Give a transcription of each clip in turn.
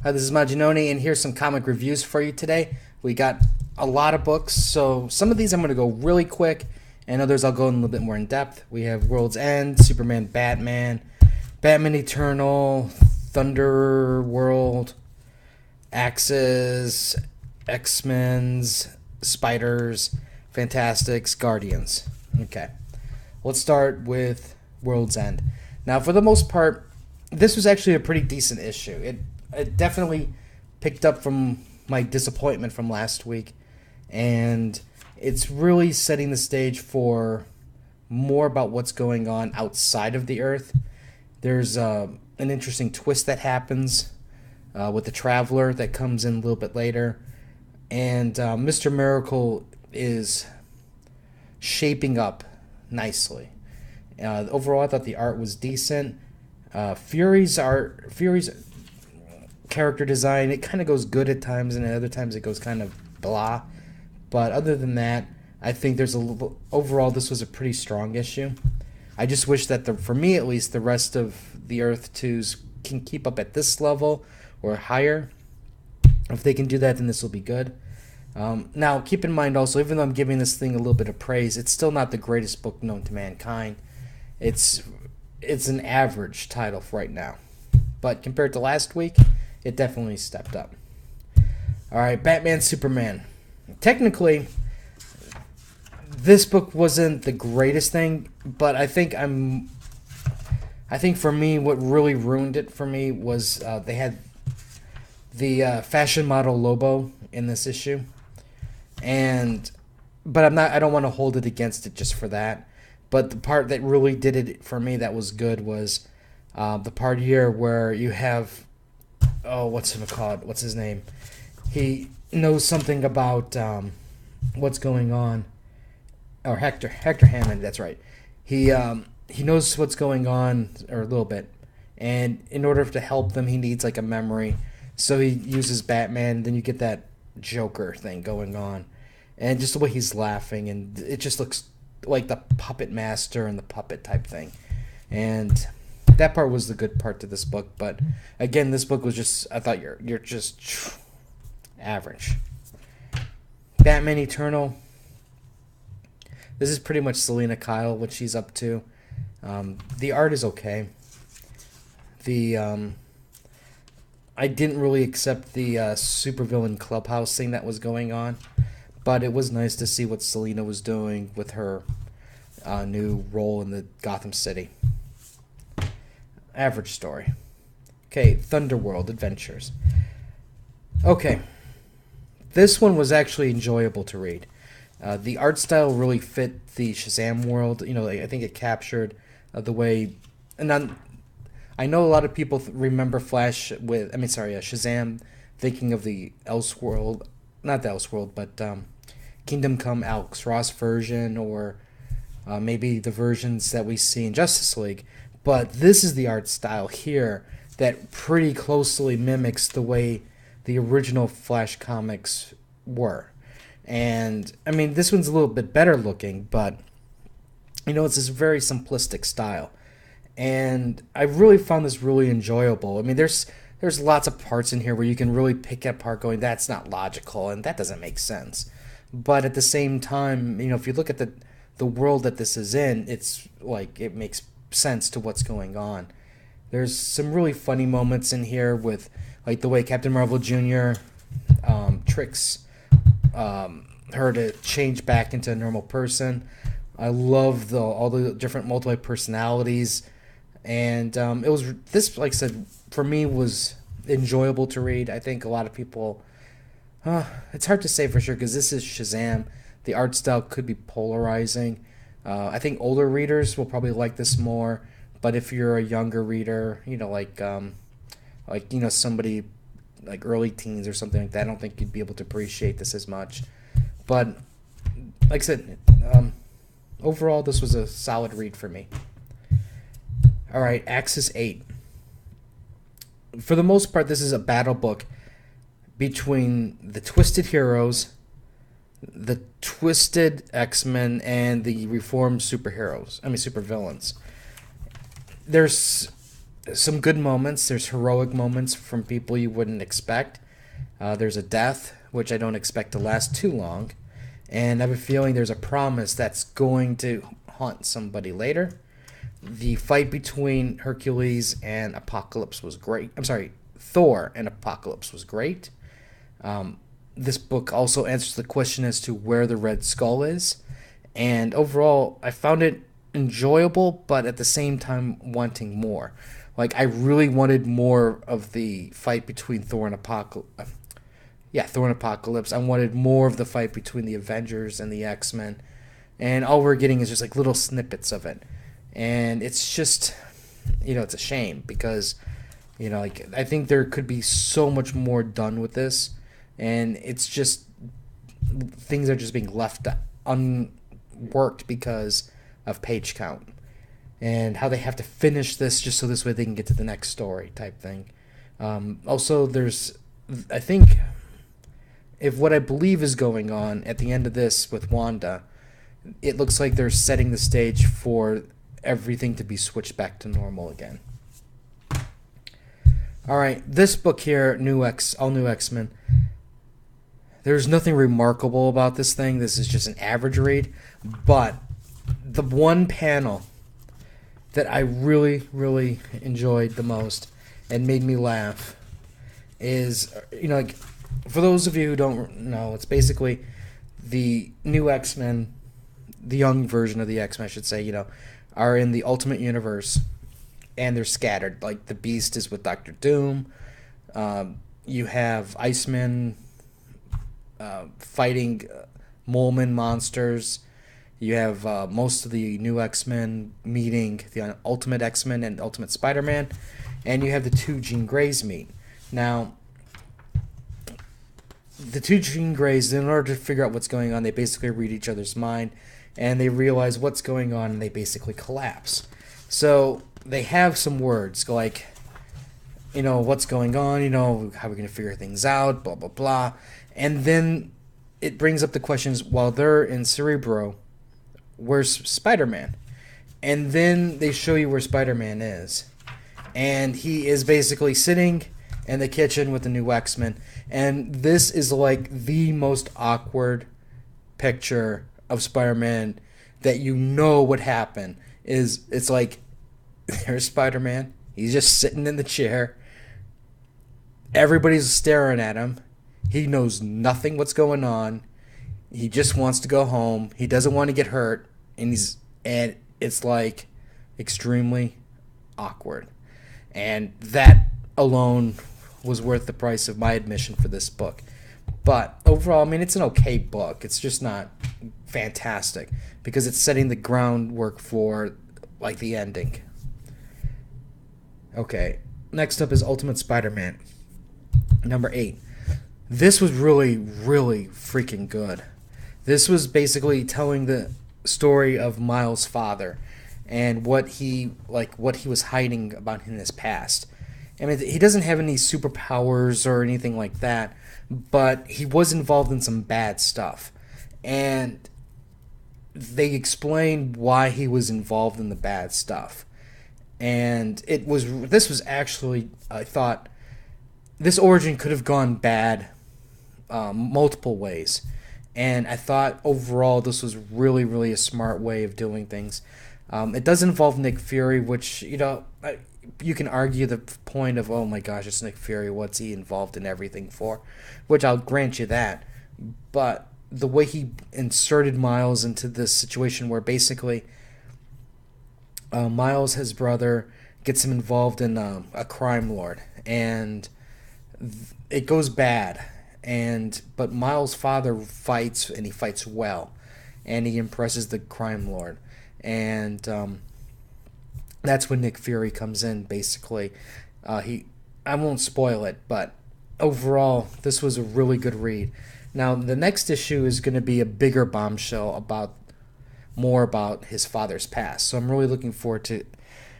Hi, this is Majinoni, and here's some comic reviews for you today. We got a lot of books, so some of these I'm going to go really quick, and others I'll go in a little bit more in depth. We have World's End, Superman, Batman, Batman Eternal, Thunder World, Axis, X-Men's, Spiders, Fantastics, Guardians. Okay, let's start with World's End. Now, for the most part, this was actually a pretty decent issue. It definitely picked up from my disappointment from last week, and it's really setting the stage for more about what's going on outside of the Earth. There's an interesting twist that happens with the Traveler that comes in a little bit later, and Mr. Miracle is shaping up nicely. Overall, I thought the art was decent. Fury's character design, it kind of goes good at times, and at other times it goes kind of blah. But other than that, I think overall this was a pretty strong issue. I just wish that for me at least, the rest of the Earth 2s can keep up at this level or higher. If they can do that, then this will be good. Now, keep in mind also, even though I'm giving this thing a little bit of praise, it's still not the greatest book known to mankind. It's an average title for right now. But compared to last week, it definitely stepped up. Alright, Batman Superman. Technically, this book wasn't the greatest thing, but I think for me, what really ruined it for me was they had the fashion model Lobo in this issue. But I don't want to hold it against it just for that. But the part that really did it for me that was good was the part here where you have, what's his name? He knows something about what's going on. Or Hector Hammond, that's right. He knows what's going on, or a little bit. And in order to help them, he needs like a memory. So he uses Batman, then you get that Joker thing going on. And just the way he's laughing, and it just looks like the puppet master and the puppet type thing. And that part was the good part to this book. But again, this book was just, I thought you're just average. Batman Eternal. This is pretty much Selena Kyle, what she's up to. The art is okay. I didn't really accept the supervillain clubhouse thing that was going on, but it was nice to see what Selena was doing with her new role in the Gotham City. Average story. Okay, Thunderworld Adventures. Okay, this one was actually enjoyable to read. The art style really fit the Shazam world. I think it captured the way, and I know a lot of people remember Shazam thinking of the Elseworld, not the Elseworld, but Kingdom Come Alex Ross version, or maybe the versions that we see in Justice League. But this is the art style here that pretty closely mimics the way the original Flash comics were. And, I mean, this one's a little bit better looking, but, it's this very simplistic style. And I really found this really enjoyable. I mean, there's lots of parts in here where you can really pick apart going, that's not logical, and that doesn't make sense. But at the same time, if you look at the world that this is in, it's like it makes sense to what's going on. There's some really funny moments in here with, like, the way Captain Marvel Jr. Tricks her to change back into a normal person. I love all the different multiple personalities, and it was this, like I said, for me was enjoyable to read. I think a lot of people, it's hard to say for sure because this is Shazam. The art style could be polarizing. I think older readers will probably like this more, but if you're a younger reader, somebody like early teens or something like that, I don't think you'd be able to appreciate this as much. But like I said, overall, this was a solid read for me. All right, Axis 8. For the most part, this is a battle book between the Twisted Heroes, the Twisted X-Men, and the Reformed supervillains. There's some good moments. There's heroic moments from people you wouldn't expect. There's a death, which I don't expect to last too long. And I have a feeling there's a promise that's going to haunt somebody later. The fight between Hercules and Apocalypse was great. I'm sorry, Thor and Apocalypse was great. This book also answers the question as to where the Red Skull is. And overall, I found it enjoyable, but at the same time wanting more. Like, I really wanted more of the fight between Thor and Apocalypse. Yeah, Thor and Apocalypse. I wanted more of the fight between the Avengers and the X-Men. And all we're getting is just like little snippets of it. And it's just, it's a shame because, like, I think there could be so much more done with this. And it's just, things are just being left unworked because of page count. And how they have to finish this just so this way they can get to the next story type thing. Also, I think, if what I believe is going on at the end of this with Wanda, it looks like they're setting the stage for everything to be switched back to normal again. All right, this book here, All New X-Men. There's nothing remarkable about this thing. This is just an average read, but the one panel that I really, really enjoyed the most and made me laugh is, like, for those of you who don't know, it's basically the new X-Men, the young version of the X-Men, I should say, are in the Ultimate Universe, and they're scattered. Like, the Beast is with Doctor Doom. You have Iceman fighting Moleman monsters. You have most of the new X-Men meeting the Ultimate X-Men and Ultimate Spider-Man. And you have the two Jean Greys meet. Now, the two Jean Greys, in order to figure out what's going on, they basically read each other's mind, and they realize what's going on, and they basically collapse. So they have some words like, what's going on, how we're going to figure things out, blah, blah, blah. And then it brings up the questions, while they're in Cerebro, where's Spider-Man? And then they show you where Spider-Man is. And he is basically sitting in the kitchen with the new X-Men. And this is like the most awkward picture of Spider-Man that would happen. It's like, there's Spider-Man. He's just sitting in the chair. Everybody's staring at him. He knows nothing what's going on. He just wants to go home. He doesn't want to get hurt. And it's like extremely awkward. And that alone was worth the price of my admission for this book. But overall, it's an okay book. It's just not fantastic because it's setting the groundwork for, like, the ending. Okay, next up is Ultimate Spider-Man, number 8. This was really, really freaking good. This was basically telling the story of Miles' father and what he was hiding about in his past. He doesn't have any superpowers or anything like that, but he was involved in some bad stuff. And they explained why he was involved in the bad stuff. And this was actually, I thought, this origin could have gone bad multiple ways. And I thought overall this was really, really a smart way of doing things. It does involve Nick Fury, which, you can argue the point of, oh my gosh, it's Nick Fury, what's he involved in everything for? Which I'll grant you that. But the way he inserted Miles into this situation where basically Miles, his brother, gets him involved in a crime lord. And it goes bad. But Miles' father fights, and he fights well. And he impresses the crime lord. And that's when Nick Fury comes in, basically. I won't spoil it, but overall, this was a really good read. Now, the next issue is going to be a bigger bombshell more about his father's past. So I'm really looking forward to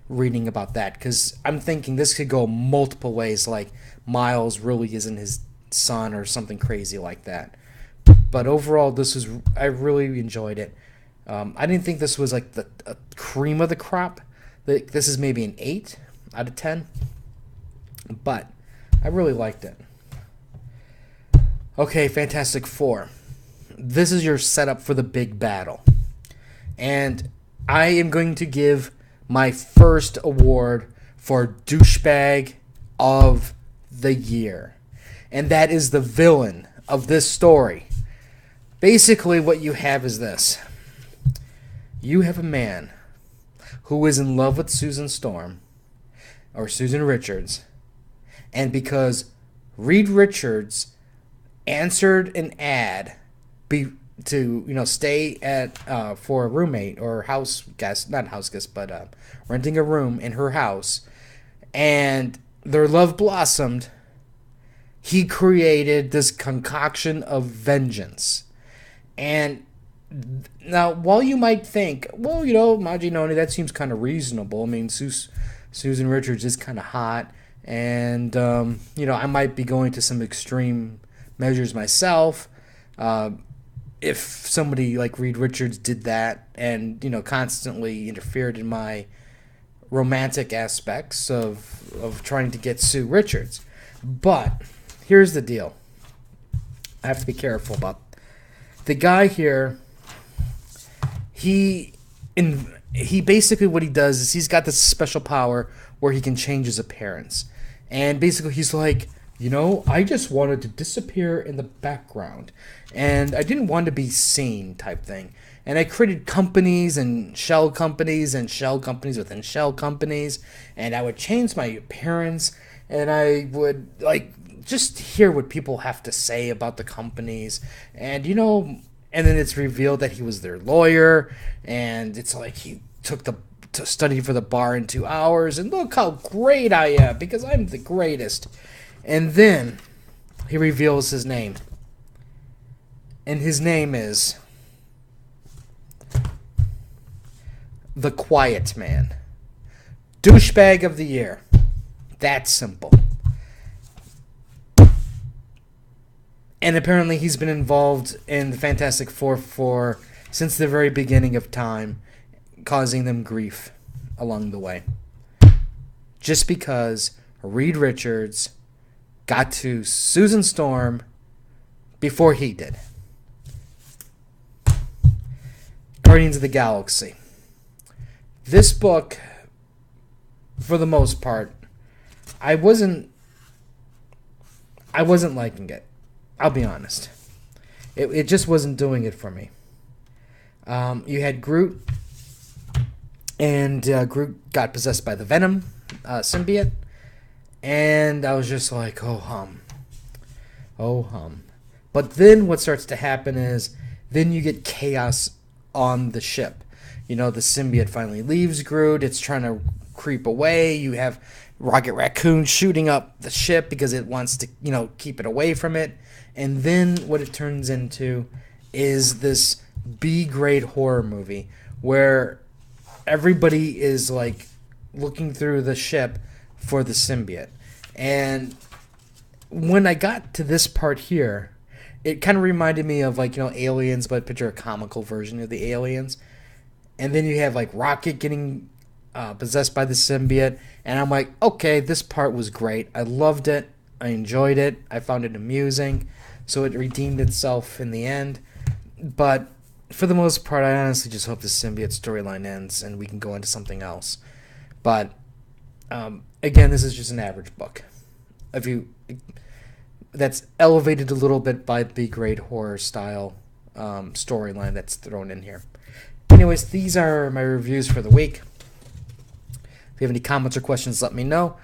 reading about that, because I'm thinking this could go multiple ways, like Miles really isn't his son or something crazy like that. But overall, I really enjoyed it. I didn't think this was like the cream of the crop. This is maybe an 8. out of 10. But I really liked it. Okay, Fantastic Four. This is your setup for the big battle. And I am going to give my first award for douchebag of the year. And that is the villain of this story. Basically, what you have is this. You have a man who is in love with Susan Storm, or Susan Richards, and because Reed Richards answered an ad to stay at for a roommate or house guest, not house guest, but renting a room in her house, and their love blossomed, he created this concoction of vengeance. And now, while you might think, well, Majin, that seems kind of reasonable. I mean, Susan Richards is kind of hot, and I might be going to some extreme measures myself. If somebody like Reed Richards did that and constantly interfered in my romantic aspects of trying to get Sue Richards. But here's the deal. I have to be careful about the guy here. He basically, what he does is he's got this special power where he can change his appearance. And basically he's like, I just wanted to disappear in the background. And I didn't want to be seen type thing. And I created companies and shell companies within shell companies. And I would change my appearance. And I would, just hear what people have to say about the companies. And, and then it's revealed that he was their lawyer. And it's like he took to study for the bar in 2 hours. And look how great I am, because I'm the greatest. And then he reveals his name. And his name is the Quiet Man. Douchebag of the year. That's simple. And apparently he's been involved in the Fantastic Four since the very beginning of time, causing them grief along the way. Just because Reed Richards got to Susan Storm before he did. Guardians of the Galaxy. This book, for the most part, I wasn't liking it. I'll be honest. It just wasn't doing it for me. You had Groot, and Groot got possessed by the Venom symbiote, and I was just like, oh hum. But then what starts to happen is, then you get chaos on the ship. The symbiote finally leaves Groot. It's trying to creep away. You have Rocket Raccoon shooting up the ship because it wants to, keep it away from it. And then what it turns into is this B-grade horror movie where everybody is looking through the ship for the symbiote. And when I got to this part here, it kind of reminded me of Aliens, but picture a comical version of the Aliens. And then you have Rocket getting possessed by the symbiote, and I'm like, okay, this part was great. I loved it. I enjoyed it. I found it amusing. So it redeemed itself in the end. But for the most part, I honestly just hope the symbiote storyline ends and we can go into something else. But again, this is just an average book. That's elevated a little bit by the grade horror style storyline that's thrown in here. Anyways, these are my reviews for the week. If you have any comments or questions, let me know.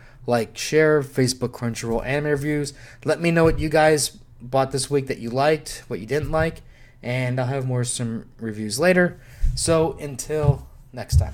Share, Facebook, Crunchyroll, anime reviews. Let me know what you guys bought this week that you liked, what you didn't like, and I'll have some reviews later. So until next time.